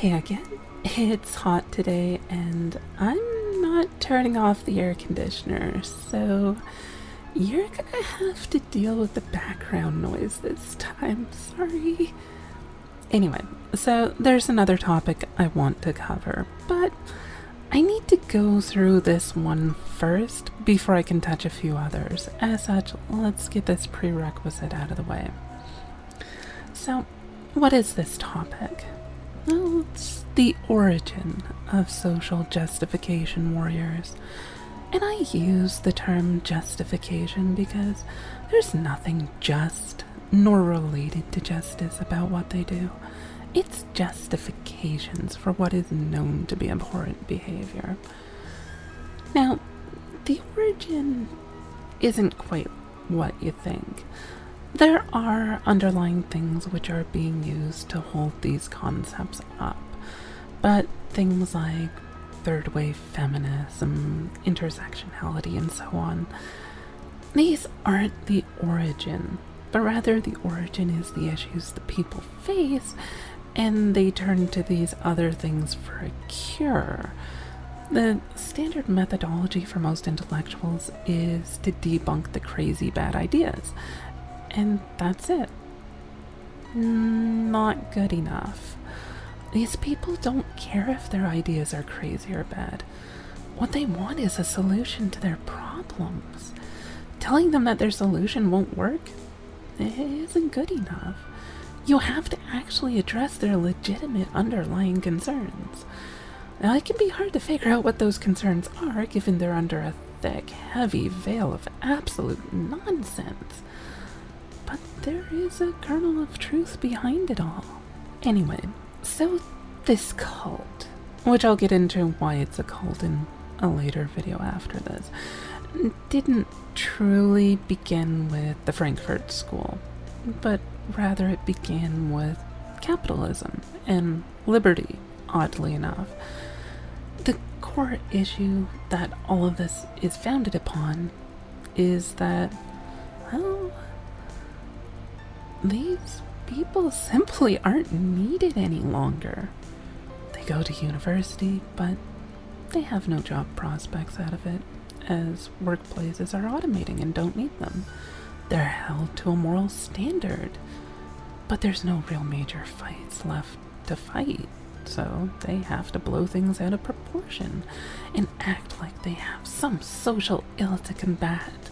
Hey again. It's hot today and I'm not turning off the air conditioner, so you're gonna have to deal with the background noise this time. Sorry. Anyway, so there's another topic I want to cover, but I need to go through this one first before I can touch a few others. As such, let's get this prerequisite out of the way. So, what is this topic? Well, it's the origin of social justification warriors. And I use the term justification because there's nothing just nor related to justice about what they do. It's justifications for what is known to be abhorrent behavior. Now, the origin isn't quite what you think. There are underlying things which are being used to hold these concepts up, but things like third wave feminism, intersectionality, and so on, these aren't the origin, but rather the origin is the issues that people face, and they turn to these other things for a cure. The standard methodology for most intellectuals is to debunk the crazy bad ideas. And that's it. Not good enough. These people don't care if their ideas are crazy or bad. What they want is a solution to their problems. Telling them that their solution won't work isn't good enough. You have to actually address their legitimate underlying concerns. Now, it can be hard to figure out what those concerns are given they're under a thick, heavy veil of absolute nonsense. But there is a kernel of truth behind it all. Anyway, so this cult, which I'll get into why it's a cult in a later video after this, didn't truly begin with the Frankfurt School, but rather it began with capitalism and liberty, oddly enough. The core issue that all of this is founded upon is that, well, these people simply aren't needed any longer. They go to university, but they have no job prospects out of it, as workplaces are automating and don't need them. They're held to a moral standard, but there's no real major fights left to fight, so they have to blow things out of proportion and act like they have some social ill to combat.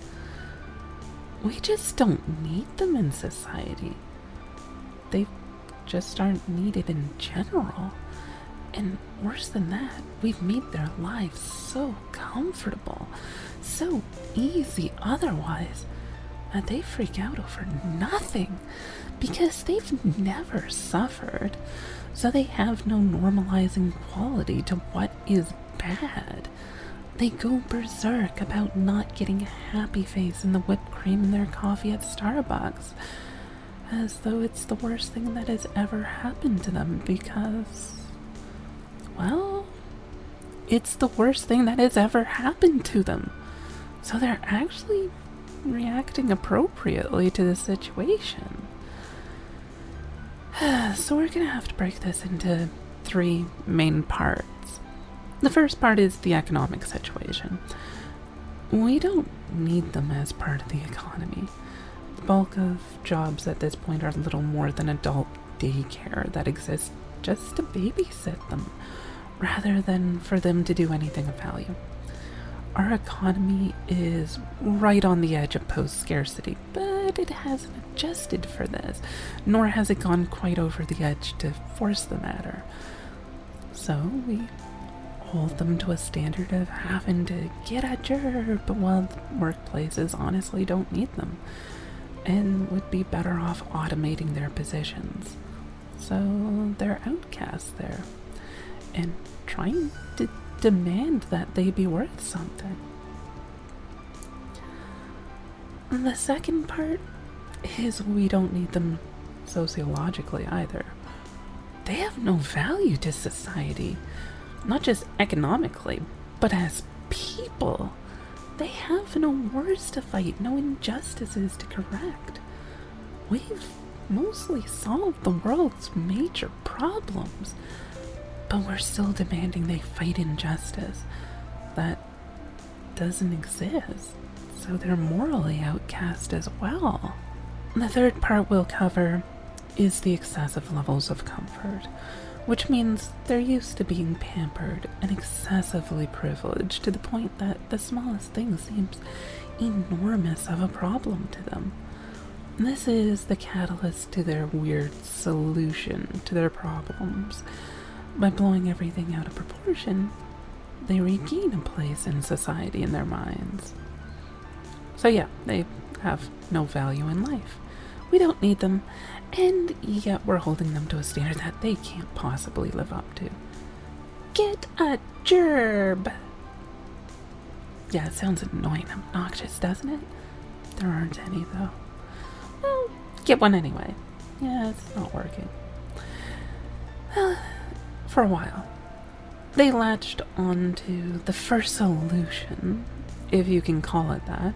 We just don't need them in society. They just aren't needed in general. And worse than that, we've made their lives so comfortable, so easy otherwise, that they freak out over nothing because they've never suffered. So they have no normalizing quality to what is bad. They go berserk about not getting a happy face in the whipped cream in their coffee at Starbucks, as though it's the worst thing that has ever happened to them because, well, it's the worst thing that has ever happened to them. So they're actually reacting appropriately to the situation. So we're gonna have to break this into three main parts. The first part is the economic situation. We don't need them as part of the economy. The bulk of jobs at this point are little more than adult daycare that exists just to babysit them, rather than for them to do anything of value. Our economy is right on the edge of post-scarcity, but it hasn't adjusted for this, nor has it gone quite over the edge to force the matter. So we hold them to a standard of having to get a job while workplaces honestly don't need them and would be better off automating their positions. So they're outcasts there and trying to demand that they be worth something. The second part is we don't need them sociologically either. They have no value to society. Not just economically, but as people. They have no wars to fight, no injustices to correct. We've mostly solved the world's major problems. but we're still demanding they fight injustice that doesn't exist, so they're morally outcast as well. The third part we'll cover is the excessive levels of comfort, which means they're used to being pampered and excessively privileged to the point that the smallest thing seems enormous of a problem to them. This is the catalyst to their weird solution to their problems. By blowing everything out of proportion, they regain a place in society in their minds. So yeah, they have no value in life. We don't need them, and yet we're holding them to a standard that they can't possibly live up to. Get a gerb! Yeah, it sounds annoying, obnoxious, doesn't it? There aren't any, though. Well, get one anyway. Yeah, it's not working. Well, for a while, they latched onto the first solution, if you can call it that,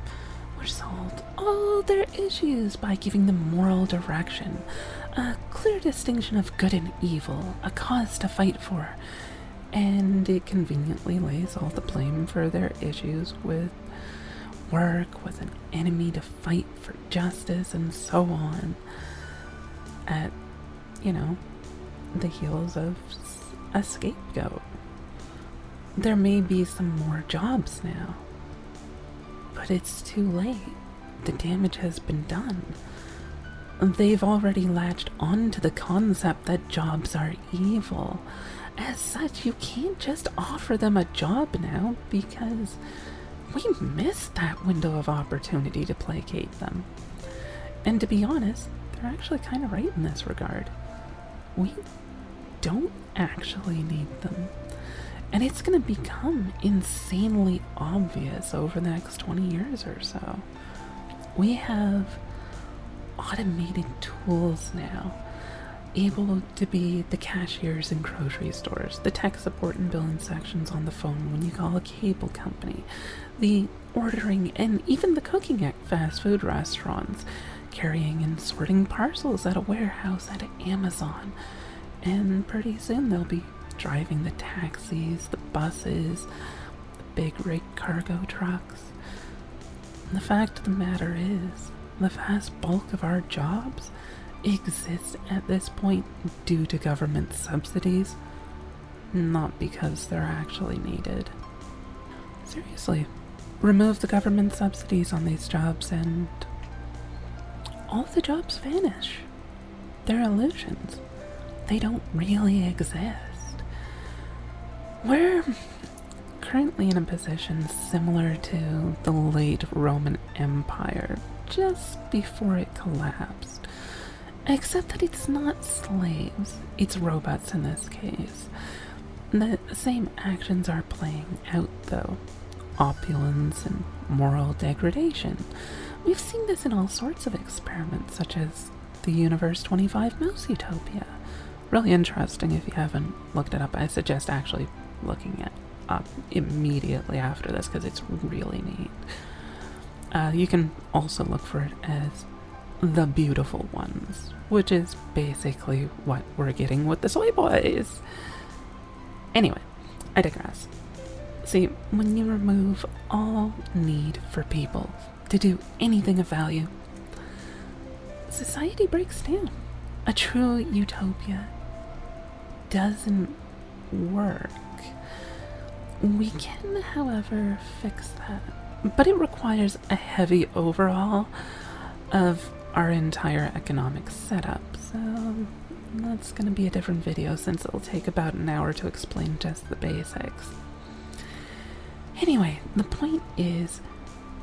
which solved all their issues by giving them moral direction, a clear distinction of good and evil, a cause to fight for, and it conveniently lays all the blame for their issues with work, with an enemy to fight for justice, and so on, at, the heels of a scapegoat. There may be some more jobs now, but it's too late. The damage has been done. They've already latched onto the concept that jobs are evil. As such, you can't just offer them a job now because we missed that window of opportunity to placate them. And to be honest, they're actually kind of right in this regard. We don't actually need them. And it's going to become insanely obvious over the next 20 years or so. We have automated tools now, able to be the cashiers in grocery stores, the tech support and billing sections on the phone when you call a cable company, the ordering and even the cooking at fast food restaurants, carrying and sorting parcels at a warehouse at Amazon. And pretty soon they'll be driving the taxis, the buses, the big rig cargo trucks. And the fact of the matter is, the vast bulk of our jobs exist at this point due to government subsidies, not because they're actually needed. Seriously, remove the government subsidies on these jobs and all the jobs vanish. They're illusions. They don't really exist. We're currently in a position similar to the late Roman Empire, just before it collapsed. Except that it's not slaves, it's robots in this case. The same actions are playing out, though. Opulence and moral degradation. We've seen this in all sorts of experiments, such as the Universe 25 Mouse Utopia. Really interesting. If you haven't looked it up, I suggest actually looking it up immediately after this, because it's really neat. You can also look for it as The Beautiful Ones, which is basically what we're getting with the Soy Boys. Anyway, I digress. See, when you remove all need for people to do anything of value, society breaks down. A true utopia doesn't work. We can, however, fix that, but it requires a heavy overhaul of our entire economic setup, so that's going to be a different video since it'll take about an hour to explain just the basics. Anyway, the point is,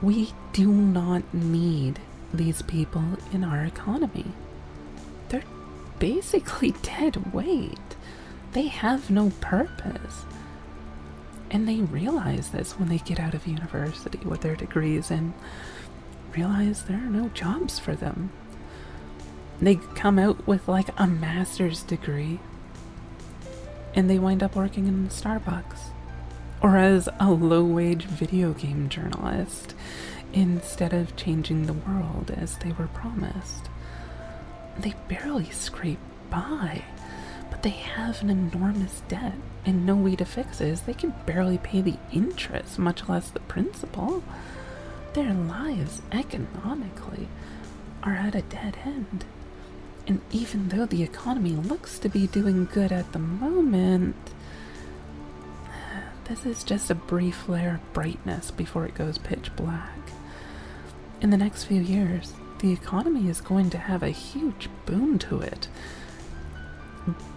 we do not need these people in our economy. They're basically dead weight. They have no purpose. And they realize this when they get out of university with their degrees and realize there are no jobs for them. They come out with like a master's degree and they wind up working in Starbucks or as a low-wage video game journalist instead of changing the world as they were promised. They barely scrape by but they have an enormous debt, and no way to fix it is they can barely pay the interest, much less the principal. Their lives, economically, are at a dead end. And even though the economy looks to be doing good at the moment, this is just a brief flare of brightness before it goes pitch black. In the next few years, the economy is going to have a huge boom to it.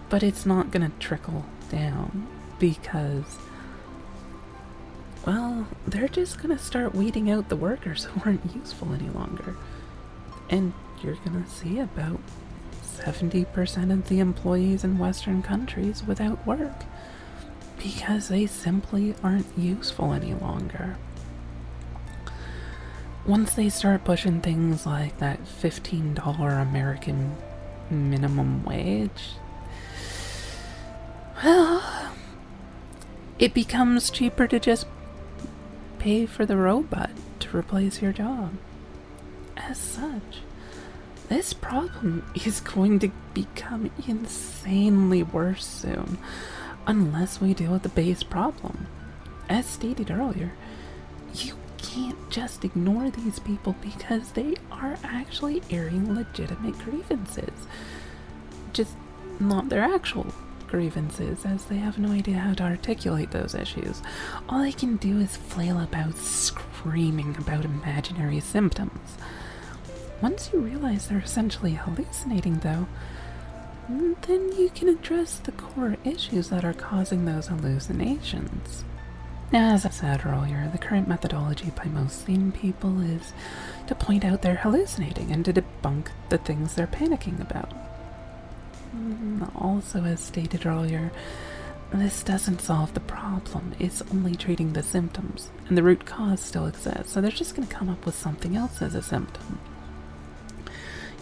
But it's not going to trickle down because, well, they're just going to start weeding out the workers who aren't useful any longer. And you're going to see about 70% of the employees in Western countries without work because they simply aren't useful any longer. Once they start pushing things like that $15 American minimum wage, well, it becomes cheaper to just pay for the robot to replace your job. As such, this problem is going to become insanely worse soon, unless we deal with the base problem. As stated earlier, you can't just ignore these people because they are actually airing legitimate grievances. Just not their actual grievances, as they have no idea how to articulate those issues. All they can do is flail about screaming about imaginary symptoms. Once you realize they're essentially hallucinating, though, then you can address the core issues that are causing those hallucinations. Now, as I said earlier, the current methodology by most sane people is to point out they're hallucinating and to debunk the things they're panicking about. Also, as stated earlier, this doesn't solve the problem. It's only treating the symptoms, and the root cause still exists, so they're just going to come up with something else as a symptom.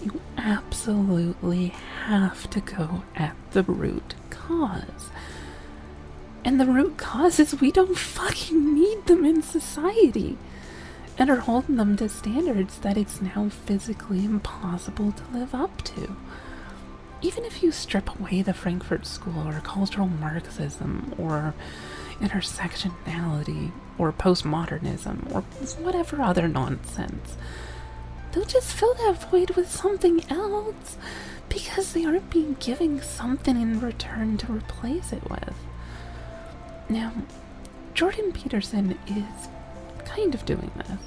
You absolutely have to go at the root cause. And the root cause is we don't fucking need them in society, and are holding them to standards that it's now physically impossible to live up to. Even if you strip away the Frankfurt School or cultural Marxism or intersectionality or postmodernism or whatever other nonsense, they'll just fill that void with something else because they aren't being given something in return to replace it with. Now, Jordan Peterson is kind of doing this,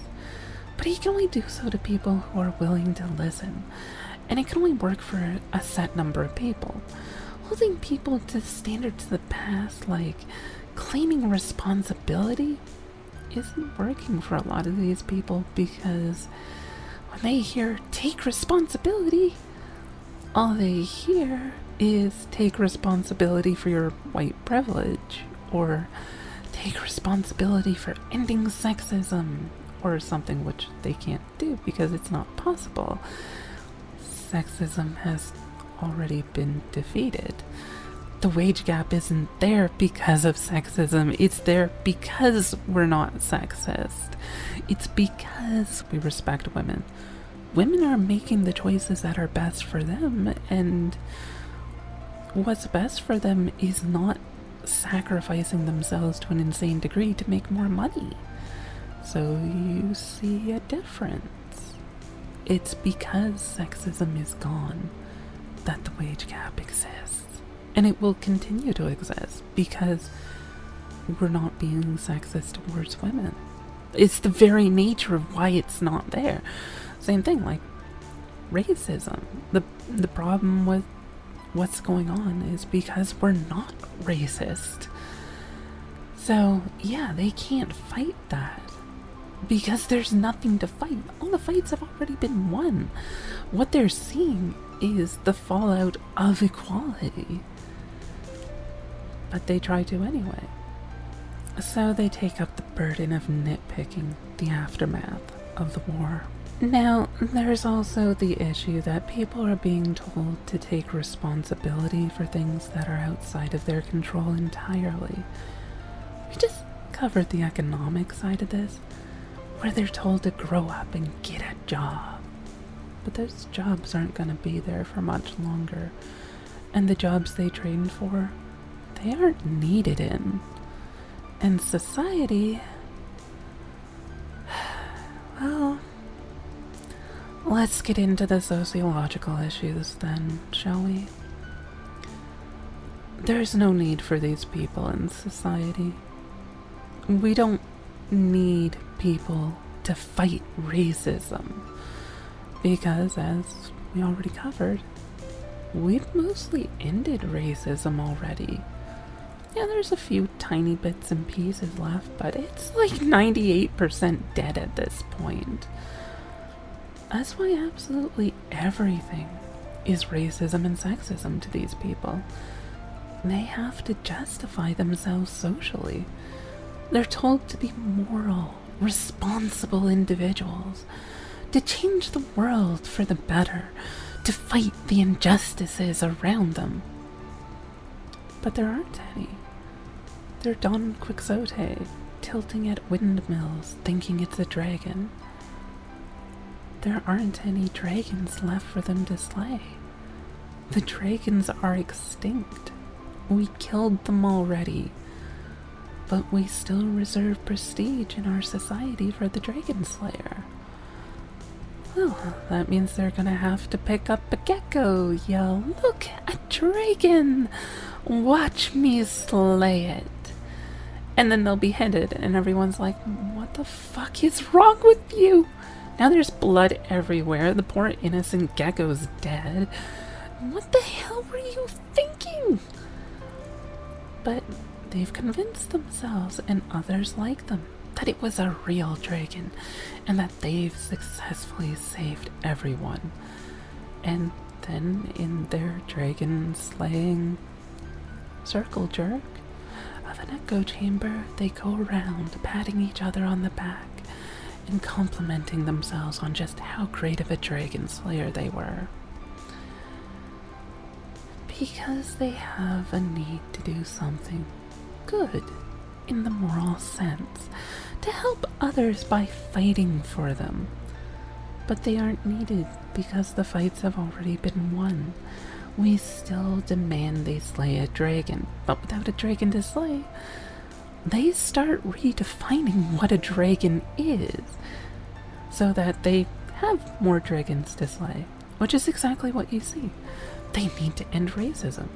but he can only do so to people who are willing to listen, and it can only work for a set number of people. Holding people to standards of the past, like claiming responsibility, isn't working for a lot of these people because when they hear take responsibility, all they hear is take responsibility for your white privilege, or take responsibility for ending sexism, or something which they can't do because it's not possible. Sexism has already been defeated. The wage gap isn't there because of sexism. It's there because we're not sexist. It's because we respect women. Women are making the choices that are best for them, and what's best for them is not sacrificing themselves to an insane degree to make more money. So you see a difference. It's because sexism is gone that the wage gap exists. And it will continue to exist because we're not being sexist towards women. It's the very nature of why it's not there. Same thing like racism. The problem with what's going on is because we're not racist. So yeah, they can't fight that because there's nothing to fight. All the fights have already been won. What they're seeing is the fallout of equality, but they try to anyway. So they take up the burden of nitpicking the aftermath of the war. Now, there's also the issue that people are being told to take responsibility for things that are outside of their control entirely. We just covered the economic side of this, where they're told to grow up and get a job. But those jobs aren't going to be there for much longer. and the jobs they trained for, they aren't needed in. And society, well, let's get into the sociological issues then, shall we? There's no need for these people in society. We don't need people to fight racism, because as we already covered, we've mostly ended racism already. Yeah, there's a few tiny bits and pieces left, but it's like 98% dead at this point. That's why absolutely everything is racism and sexism to these people. They have to justify themselves socially. They're told to be moral, responsible individuals, to change the world for the better, to fight the injustices around them. But there aren't any. They're Don Quixote, tilting at windmills, thinking it's a dragon. There aren't any dragons left for them to slay. The dragons are extinct. We killed them already. But we still reserve prestige in our society for the Dragon Slayer. Well, that means they're gonna have to pick up a gecko, yell, "Look, a dragon! Watch me slay it!" And then they'll be beheaded, and everyone's like, "What the fuck is wrong with you?" Now there's blood everywhere, the poor innocent gecko's dead. What the hell were you thinking? But they've convinced themselves, and others like them, that it was a real dragon, and that they've successfully saved everyone. And then in their dragon-slaying circle jerk of an echo chamber, they go around patting each other on the back and complimenting themselves on just how great of a dragon slayer they were. Because they have a need to do something good in the moral sense, to help others by fighting for them. But they aren't needed because the fights have already been won. We still demand they slay a dragon, but without a dragon to slay, they start redefining what a dragon is, so that they have more dragons to slay, which is exactly what you see. They need to end racism.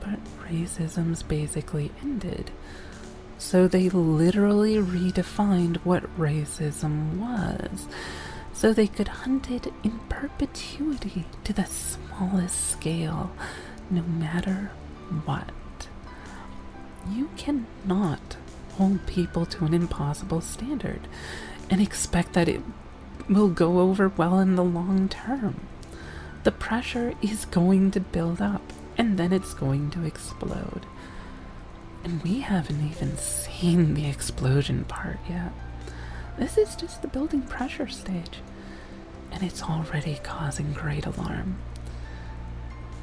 But racism's basically ended. So they literally redefined what racism was, so they could hunt it in perpetuity to the smallest scale, no matter what. You cannot hold people to an impossible standard and expect that it will go over well in the long term. The pressure is going to build up, and then it's going to explode. And we haven't even seen the explosion part yet. This is just the building pressure stage, and it's already causing great alarm.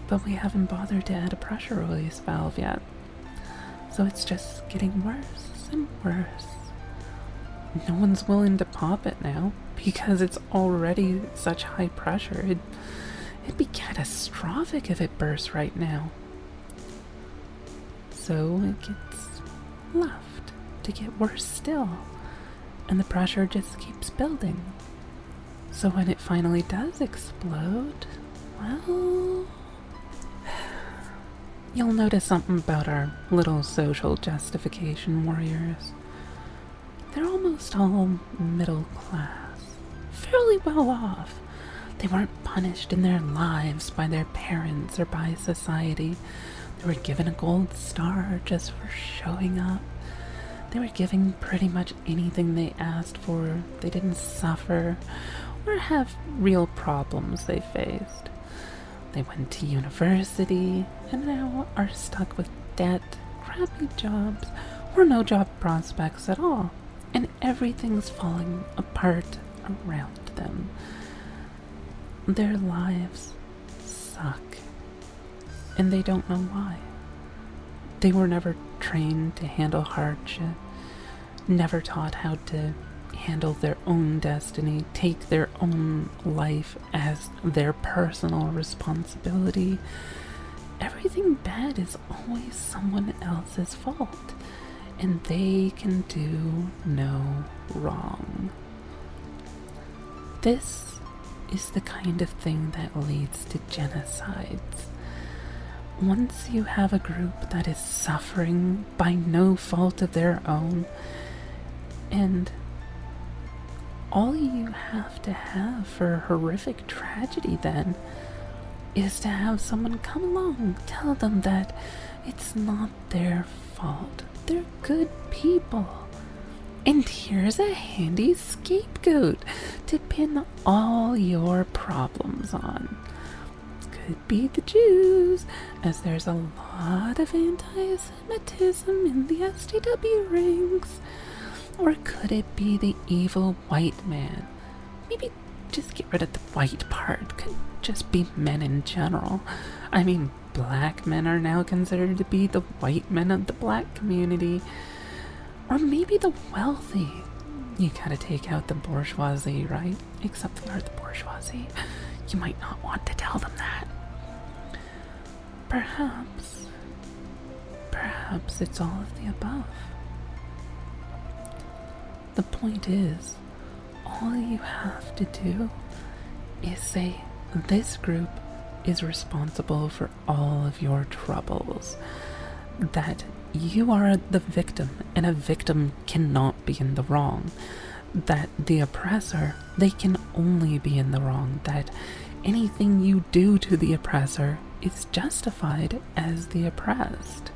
But we haven't bothered to add a pressure release valve yet, so it's just getting worse and worse. No one's willing to pop it now, because it's already such high pressure. It'd be catastrophic if it burst right now. So it gets left to get worse still, and the pressure just keeps building. So when it finally does explode, well, you'll notice something about our little social justification warriors. They're almost all middle class, fairly well off. They weren't punished in their lives by their parents or by society. They were given a gold star just for showing up. They were given pretty much anything they asked for. They didn't suffer or have real problems they faced. They went to university and now are stuck with debt, crappy jobs, or no job prospects at all. And everything's falling apart around them. Their lives suck, and they don't know why. They were never trained to handle hardship, never taught how to handle their own destiny, take their own life as their personal responsibility. everything bad is always someone else's fault, and they can do no wrong. This is the kind of thing that leads to genocides. Once you have a group that is suffering by no fault of their own, and all you have to have for a horrific tragedy then is to have someone come along, tell them that it's not their fault. They're good people. And here's a handy scapegoat to pin all your problems on. Could be the Jews, as there's a lot of anti-Semitism in the SJW ranks. Or could it be the evil white man? Maybe just get rid of the white part. Could just be men in general. I mean, black men are now considered to be the white men of the black community. Or maybe the wealthy. You gotta take out the bourgeoisie, right? Except they are the bourgeoisie. You might not want to tell them that. Perhaps it's all of the above. The point is, all you have to do is say, this group is responsible for all of your troubles. That you are the victim, and a victim cannot be in the wrong. That the oppressor, they can only be in the wrong. That anything you do to the oppressor is justified as the oppressed.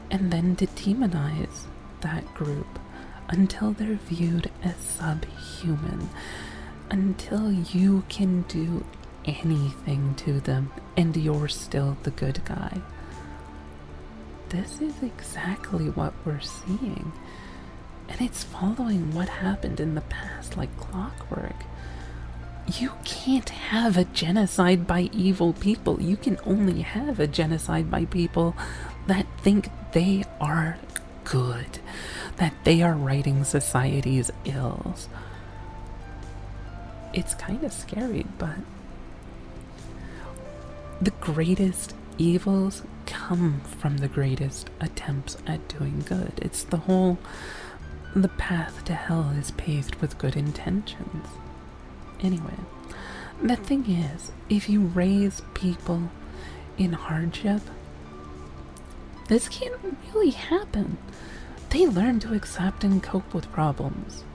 And then to demonize that group until they're viewed as subhuman, until you can do anything to them and you're still the good guy. This is exactly what we're seeing, and it's following what happened in the past like clockwork. You can't have a genocide by evil people. You can only have a genocide by people that think they are good, that they are righting society's ills. It's kind of scary, but the greatest evils come from the greatest attempts at doing good. It's the path to hell is paved with good intentions. Anyway, the thing is, if you raise people in hardship, this can't really happen. They learn to accept and cope with problems.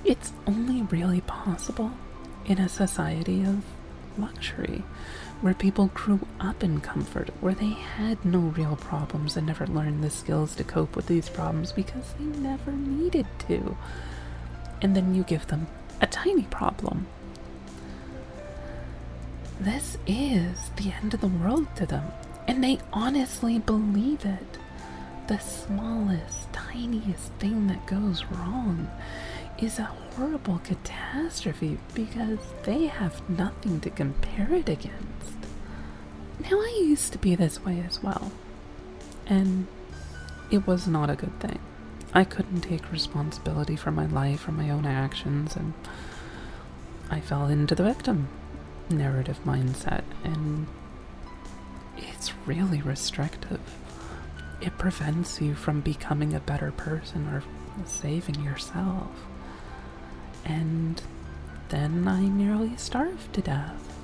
It's only really possible in a society of luxury, where people grew up in comfort, where they had no real problems and never learned the skills to cope with these problems because they never needed to. And then you give them a tiny problem. This is the end of the world to them, and they honestly believe it. The smallest, tiniest thing that goes wrong is a horrible catastrophe because they have nothing to compare it against. Now, I used to be this way as well, and it was not a good thing. I couldn't take responsibility for my life or my own actions, and I fell into the victim narrative mindset, and it's really restrictive. It prevents you from becoming a better person or saving yourself. And then I nearly starved to death.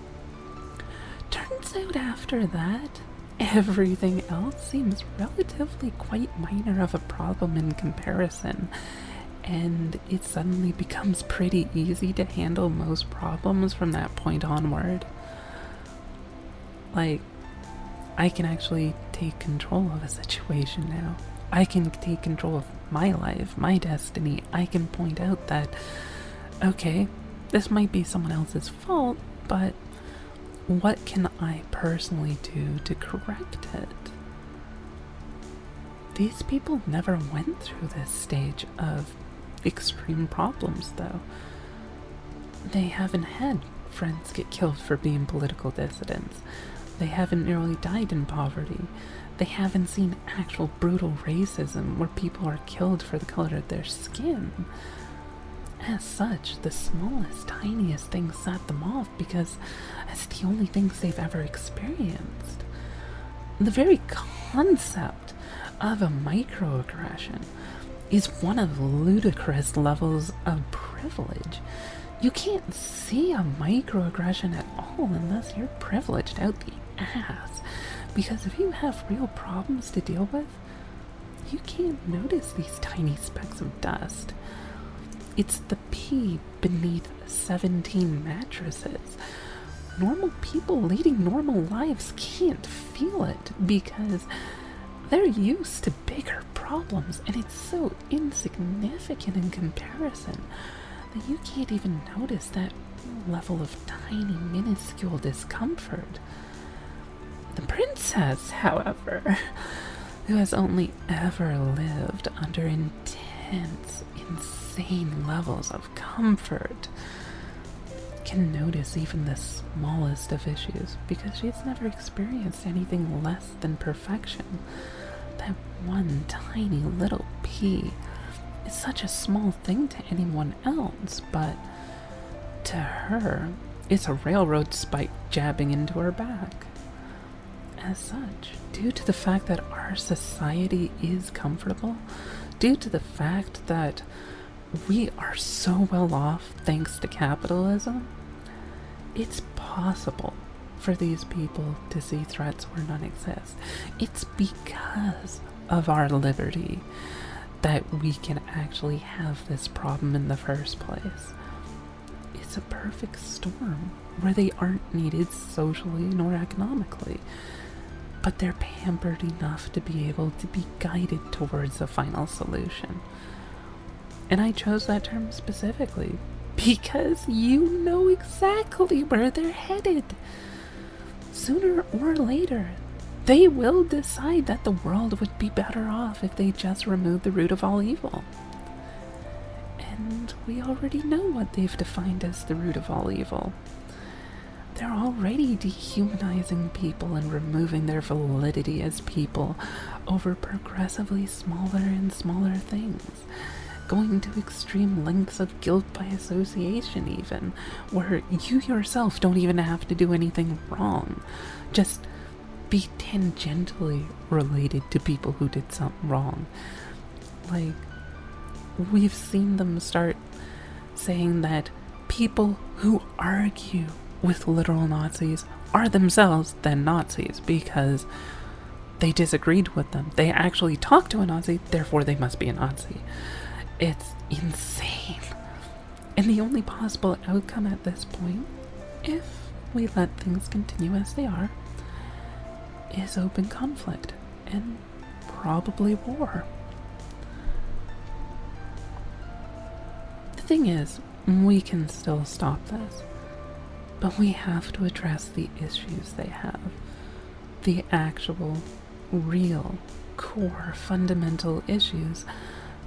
Turns out after that, everything else seems relatively quite minor of a problem in comparison, and it suddenly becomes pretty easy to handle most problems from that point onward. Like, I can actually take control of a situation now. I can take control of my life, my destiny. I can point out that, okay, this might be someone else's fault, but what can I personally do to correct it? These people never went through this stage of extreme problems, though. They haven't had friends get killed for being political dissidents. They haven't nearly died in poverty. They haven't seen actual brutal racism where people are killed for the color of their skin. As such, the smallest, tiniest things set them off because it's the only things they've ever experienced. The very concept of a microaggression is one of ludicrous levels of privilege. You can't see a microaggression at all unless you're privileged out the ass. Because if you have real problems to deal with, you can't notice these tiny specks of dust. It's the pea beneath 17 mattresses. Normal people leading normal lives can't feel it because they're used to bigger problems, and it's so insignificant in comparison that you can't even notice that level of tiny, minuscule discomfort. The princess, however, who has only ever lived under intense, insane levels of comfort, can notice even the smallest of issues because she's never experienced anything less than perfection. That one tiny little pea is such a small thing to anyone else, but to her, it's a railroad spike jabbing into her back. As such, due to the fact that our society is comfortable, due to the fact that we are so well off thanks to capitalism, it's possible for these people to see threats where none exist. It's because of our liberty that we can actually have this problem in the first place. It's a perfect storm where they aren't needed socially nor economically, but they're pampered enough to be able to be guided towards a final solution. And I chose that term specifically because you know exactly where they're headed. Sooner or later, they will decide that the world would be better off if they just removed the root of all evil. And we already know what they've defined as the root of all evil. They're already dehumanizing people and removing their validity as people over progressively smaller and smaller things. Going to extreme lengths of guilt by association even, where you yourself don't even have to do anything wrong. Just be tangentially related to people who did something wrong. Like, we've seen them start saying that people who argue with literal Nazis are themselves then Nazis because they disagreed with them. They actually talked to a Nazi, therefore they must be a Nazi. It's insane. And the only possible outcome at this point, if we let things continue as they are, is open conflict and probably war. The thing is, we can still stop this, but we have to address the issues they have. The actual, real, core, fundamental issues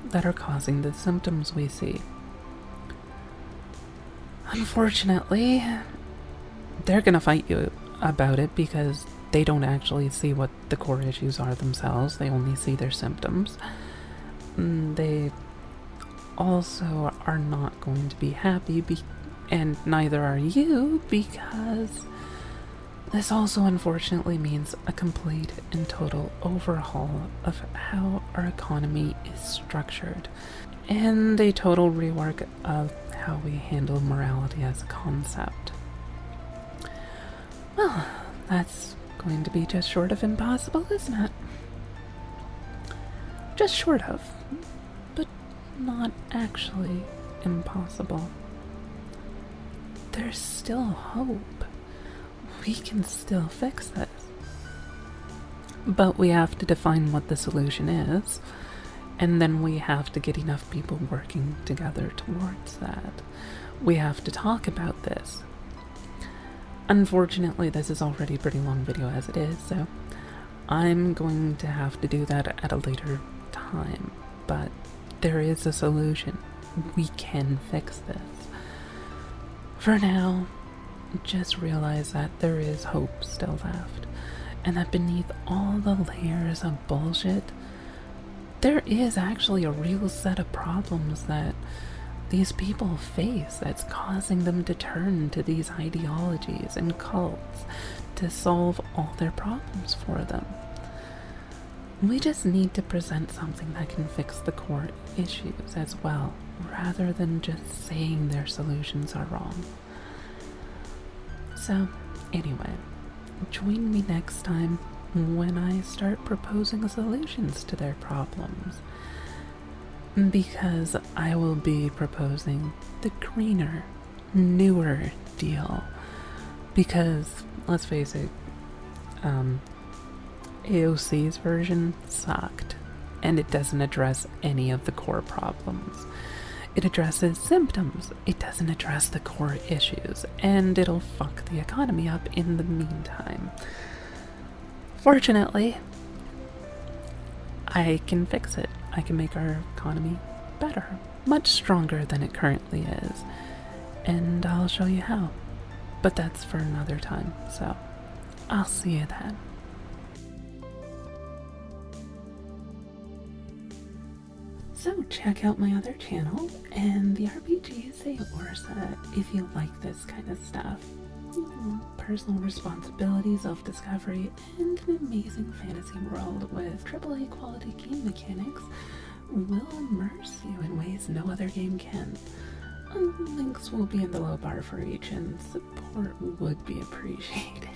that are causing the symptoms we see. Unfortunately, they're gonna fight you about it because they don't actually see what the core issues are themselves. They only see their symptoms. They also are not going to be happy, and neither are you, because this also unfortunately means a complete and total overhaul of how our economy is structured, and a total rework of how we handle morality as a concept. Well, that's going to be just short of impossible, isn't it? Just short of, but not actually impossible. There's still hope. We can still fix this. But we have to define what the solution is, and then we have to get enough people working together towards that. We have to talk about this. Unfortunately, this is already a pretty long video as it is, so I'm going to have to do that at a later time. But there is a solution. We can fix this. For now, just realize that there is hope still left, and that beneath all the layers of bullshit, there is actually a real set of problems that these people face that's causing them to turn to these ideologies and cults to solve all their problems for them. We just need to present something that can fix the core issues as well, rather than just saying their solutions are wrong. So, anyway, join me next time when I start proposing solutions to their problems. Because I will be proposing the greener, newer deal. Because, let's face it, AOC's version sucked, and it doesn't address any of the core problems. It addresses symptoms, it doesn't address the core issues, and it'll fuck the economy up in the meantime. Fortunately, I can fix it. I can make our economy better, much stronger than it currently is, and I'll show you how. But that's for another time, so I'll see you then. So check out my other channel and the RPG Saorsa if you like this kind of stuff. Personal responsibility, self-discovery, and an amazing fantasy world with AAA quality game mechanics will immerse you in ways no other game can. Links will be in the low bar for each, and support would be appreciated.